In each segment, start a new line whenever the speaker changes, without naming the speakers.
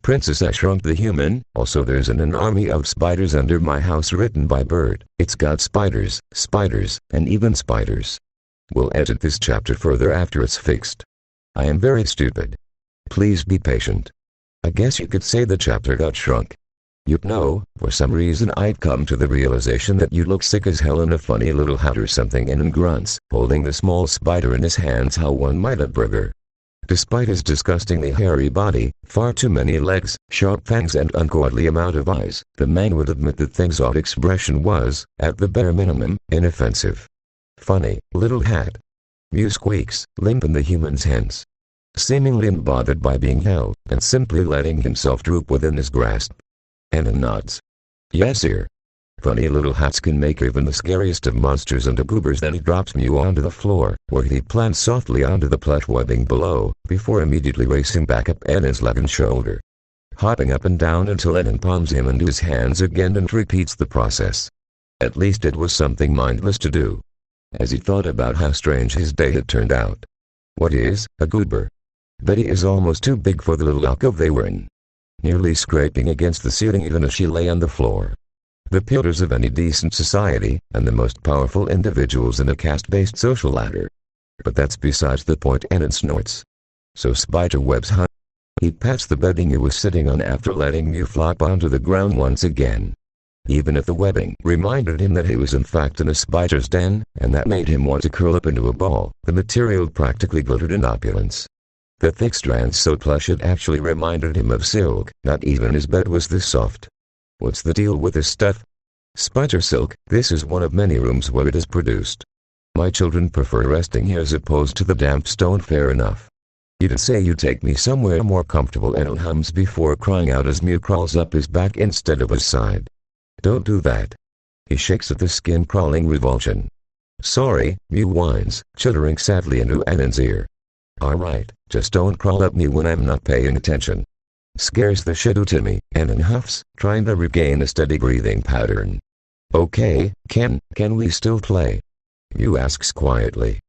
Princess I Shrunk the Human. Also there's an army of spiders under my house written by Bird. It's got spiders, and even spiders. We'll edit this chapter further after it's fixed. I am very stupid. Please be patient. I guess you could say the chapter got shrunk. You know, for some reason I'd come to the realization that you look sick as hell in a funny little hat or something, and grunts, holding the small spider in his hands how one might a burger. Despite his disgustingly hairy body, far too many legs, sharp fangs and ungodly amount of eyes, the man would admit that thing's odd expression was, at the bare minimum, inoffensive. Funny, little hat. Mew squeaks, limp in the human's hands. Seemingly unbothered by being held, and simply letting himself droop within his grasp. Anna nods. Yes, sir. Funny little hats can make even the scariest of monsters into goobers. Then he drops Mew onto the floor, where he plants softly onto the plush webbing below, before immediately racing back up Annan's leg and shoulder. Hopping up and down until Annan palms him into his hands again and repeats the process. At least it was something mindless to do. As he thought about how strange his day had turned out. What is a goober? Betty is almost too big for the little alcove they were in. Nearly scraping against the ceiling even as she lay on the floor. The pillars of any decent society, and the most powerful individuals in a caste-based social ladder. But that's besides the point. Annan snorts. So spider webs, huh? He pats the bedding he was sitting on after letting Mew flop onto the ground once again. Even if the webbing reminded him that he was in fact in a spider's den, and that made him want to curl up into a ball, the material practically glittered in opulence. The thick strands so plush it actually reminded him of silk. Not even his bed was this soft. What's the deal with this stuff? Spider silk. This is one of many rooms where it is produced. My children prefer resting here as opposed to the damp stone. Fair enough. You did say you'd take me somewhere more comfortable. Annan hums before crying out as Mew crawls up his back instead of his side. Don't do that. He shakes at the skin-crawling revulsion. Sorry, Mew whines, chittering sadly into Annan's ear. Alright, just don't crawl up me when I'm not paying attention. Scares the shit out of me, Annan huffs, trying to regain a steady breathing pattern. Okay, can we still play? Mew asks quietly.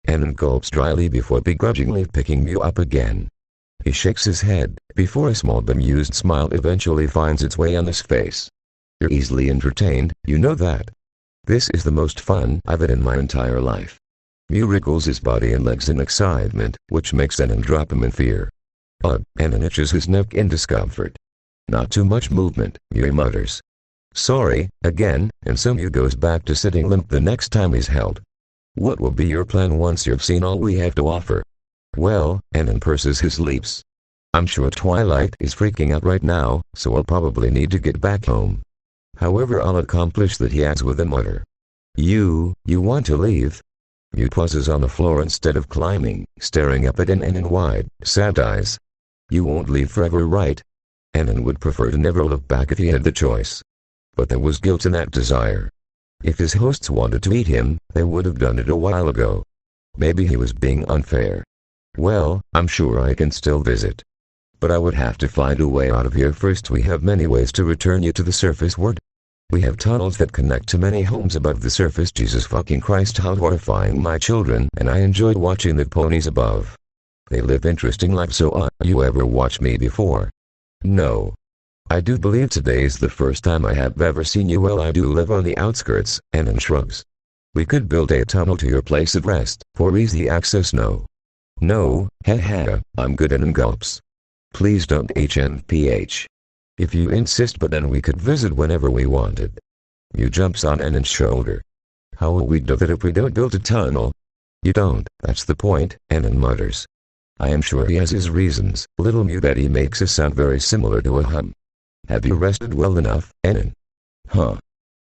Annan gulps dryly before begrudgingly picking Mew up again. He shakes his head, before a small bemused smile eventually finds its way on his face. You're easily entertained, you know that. This is the most fun I've had in my entire life. Mew wriggles his body and legs in excitement, which makes Annan drop him in fear. Ugh, Annan itches his neck in discomfort. Not too much movement, Mew mutters. Sorry, again, and so Mew goes back to sitting limp the next time he's held. What will be your plan once you've seen all we have to offer? Well, Annan purses his lips. I'm sure Twilight is freaking out right now, so I'll probably need to get back home. However, I'll accomplish that, he adds with a mutter. You want to leave? Mew pauses on the floor instead of climbing, staring up at Annan in wide, sad eyes. You won't leave forever, right? Annan would prefer to never look back if he had the choice. But there was guilt in that desire. If his hosts wanted to eat him, they would have done it a while ago. Maybe he was being unfair. Well, I'm sure I can still visit. But I would have to find a way out of here first. We have many ways to return you to the surface world. We have tunnels that connect to many homes above the surface. Jesus fucking Christ, how horrifying. My children and I enjoyed watching the ponies above. They live interesting lives. So you ever watched me before? No. I do believe today is the first time I have ever seen you. Well, I do live on the outskirts, Annan shrugs. We could build a tunnel to your place of rest, for easy access. No, haha, I'm good. Annan gulps. Please don't HNPH. If you insist, but then we could visit whenever we wanted. Mew jumps on Annan's shoulder. How will we do that if we don't build a tunnel? You don't, that's the point, Annan mutters. I am sure he has his reasons. Little Mew Betty makes a sound very similar to a hum. Have you rested well enough, Annan? Huh.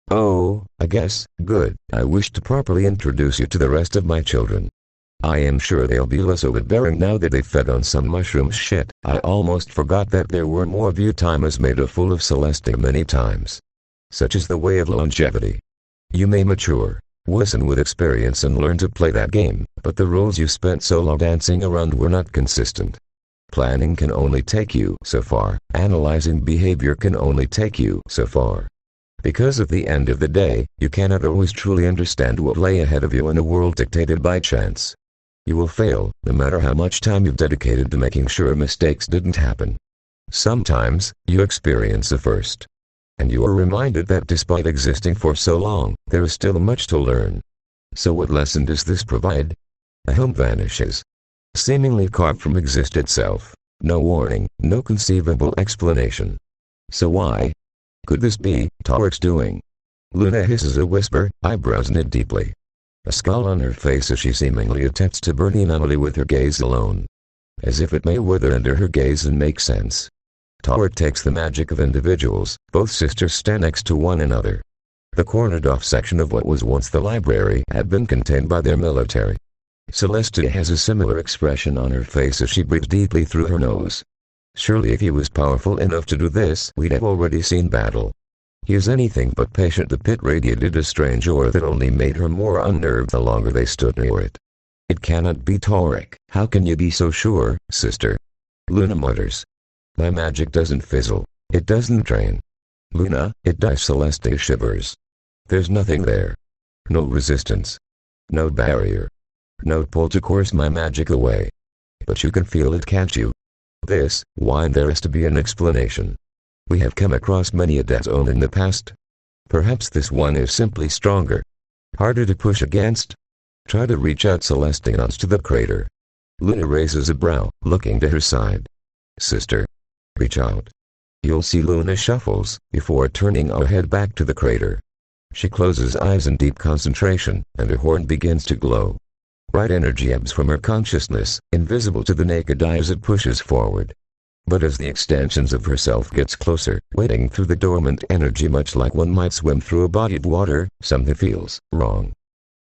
Oh, I guess, good. I wish to properly introduce you to the rest of my children. I am sure they'll be less overbearing now that they fed on some mushroom shit. I almost forgot that there were more of you. Time has made a fool of Celestia many times. Such is the way of longevity. You may mature, listen with experience and learn to play that game, but the rules you spent so long dancing around were not consistent. Planning can only take you so far, analyzing behavior can only take you so far. Because at the end of the day, you cannot always truly understand what lay ahead of you in a world dictated by chance. You will fail, no matter how much time you've dedicated to making sure mistakes didn't happen. Sometimes, you experience a first. And you are reminded that despite existing for so long, there is still much to learn. So what lesson does this provide? A home vanishes. Seemingly carved from exist itself. No warning, no conceivable explanation. So why could this be Tarek's doing? Luna hisses a whisper, eyebrows knit deeply. A scowl on her face as she seemingly attempts to burn Emily with her gaze alone. As if it may wither under her gaze and make sense. Tarek takes the magic of individuals. Both sisters stand next to one another. The cornered-off section of what was once the library had been contained by their military. Celestia has a similar expression on her face as she breathes deeply through her nose. Surely if he was powerful enough to do this, we'd have already seen battle. He is anything but patient. The pit radiated a strange aura that only made her more unnerved the longer they stood near it. It cannot be Tarek. How can you be so sure, sister? Luna mutters. My magic doesn't fizzle. It doesn't drain. Luna, it dies. Celestia shivers. There's nothing there. No resistance. No barrier. No pull to course my magic away. But you can feel it, can't you? Why there has to be an explanation. We have come across many a dead zone in the past. Perhaps this one is simply stronger. Harder to push against. Try to reach out. Celestia nods to the crater. Luna raises a brow, looking to her side. Sister. Reach out. You'll see. Luna shuffles, before turning her head back to the crater. She closes eyes in deep concentration, and her horn begins to glow. Bright energy ebbs from her consciousness, invisible to the naked eye as it pushes forward. But as the extensions of herself gets closer, wading through the dormant energy much like one might swim through a body of water, something feels wrong.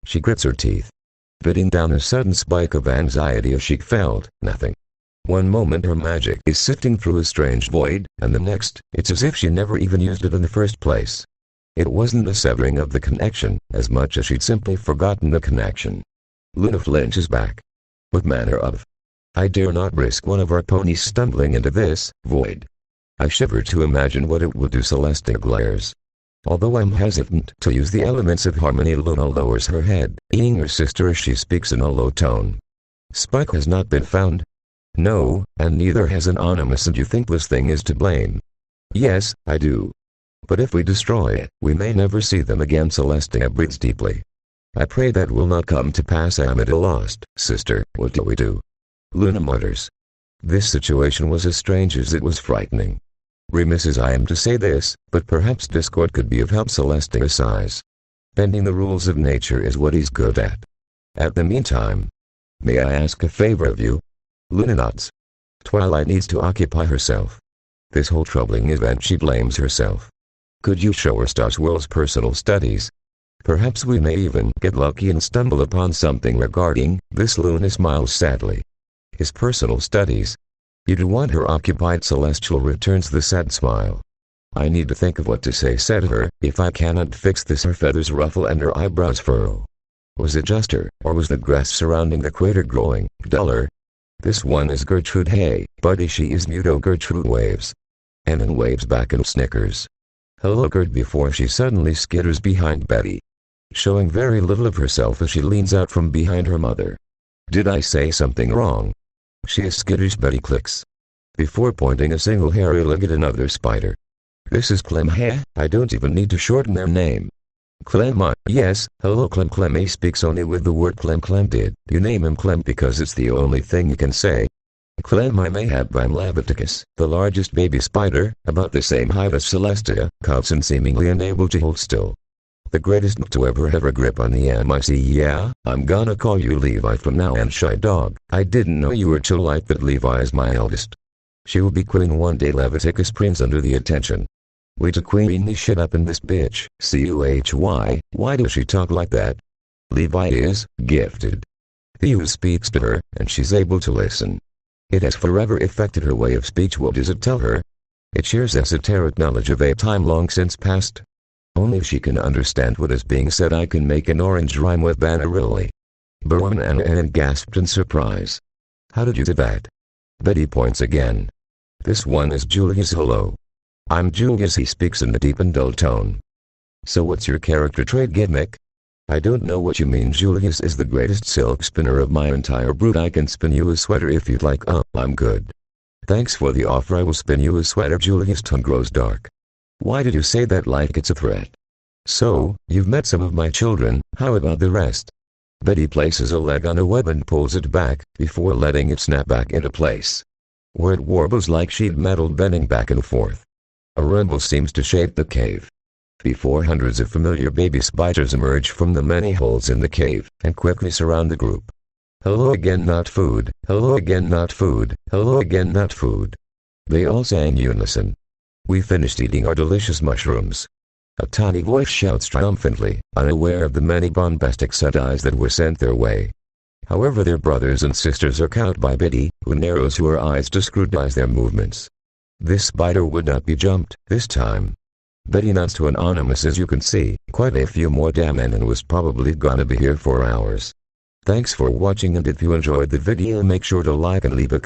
She grits her teeth, biting down a sudden spike of anxiety as she felt nothing. One moment her magic is sifting through a strange void, and the next, it's as if she never even used it in the first place. It wasn't a severing of the connection, as much as she'd simply forgotten the connection. Luna flinches back. What manner of? I dare not risk one of our ponies stumbling into this void. I shiver to imagine what it would do. Celestia glares. Although I'm hesitant to use the elements of harmony, Luna lowers her head, eyeing her sister as she speaks in a low tone. Spike has not been found. No, and neither has Anonymous, and you think this thing is to blame. Yes, I do. But if we destroy it, we may never see them again. Celestia breathes deeply. I pray that will not come to pass. I am at a loss, sister. What do we do? Luna mutters. This situation was as strange as it was frightening. Remiss as I am to say this, but perhaps discord could be of help. Celestia sighs. Bending the rules of nature is what he's good at. At the meantime, may I ask a favor of you? Luna nods. Twilight needs to occupy herself. This whole troubling event, she blames herself. Could you show her Starswell's personal studies? Perhaps we may even get lucky and stumble upon something regarding this. Luna smiles sadly. His personal studies. You'd want her occupied. Celestial returns the sad smile. I need to think of what to say, said her. If I cannot fix this. Her feathers ruffle and her eyebrows furrow. Was it just her, or was the grass surrounding the crater growing duller? This one is Gertrude. Hey, buddy, she is mute. Oh, Gertrude waves. And then waves back and snickers. Hello, Gert, before she suddenly skitters behind Betty, showing very little of herself as she leans out from behind her mother. Did I say something wrong? She is skittish. Betty clicks, before pointing a single hairy leg at another spider. This is Clem. Heh, I don't even need to shorten their name. Clem. Yes, hello Clem. Clem speaks only with the word Clem. Clem did. You name him Clem because it's the only thing you can say. Clem. I mayhap I'm Leviticus, the largest baby spider, about the same height as Celestia, coughs and seemingly unable to hold still. The greatest to ever have a grip on the MIC. Yeah, I'm gonna call you Levi from now on. Shy dog. I didn't know you were too light, but Levi is my eldest. She will be queen one day. Leviticus preened under the attention. We to queen the shit up in this bitch. Cuhy. Why does she talk like that? Levi is gifted. He who speaks to her, and she's able to listen. It has forever affected her way of speech. What does it tell her? It shares esoteric knowledge of a time long since past. Only if she can understand what is being said. I can make an orange rhyme with Bannerelli. Baron gasped in surprise. How did you do that? Betty points again. This one is Julius. Hello. I'm Julius. He speaks in a deep and dull tone. So what's your character trait gimmick? I don't know what you mean. Julius is the greatest silk spinner of my entire brood. I can spin you a sweater if you'd like. I'm good. Thanks for the offer. I will spin you a sweater. Julia's tone grows dark. Why did you say that like it's a threat? So, you've met some of my children, how about the rest? Betty places a leg on a web and pulls it back, before letting it snap back into place, where it warbles like sheet metal bending back and forth. A rumble seems to shake the cave. Before hundreds of familiar baby spiders emerge from the many holes in the cave, and quickly surround the group. Hello again, not food. Hello again, not food. Hello again, not food. They all sang in unison. We finished eating our delicious mushrooms. A tiny voice shouts triumphantly, unaware of the many bombastic side-eyes that were sent their way. However, their brothers and sisters are cowed by Betty, who narrows her eyes to scrutinize their movements. This spider would not be jumped, this time. Betty nods to Anonymous. As you can see, quite a few more damn and was probably gonna be here for hours. Thanks for watching, and if you enjoyed the video make sure to like and leave a comment.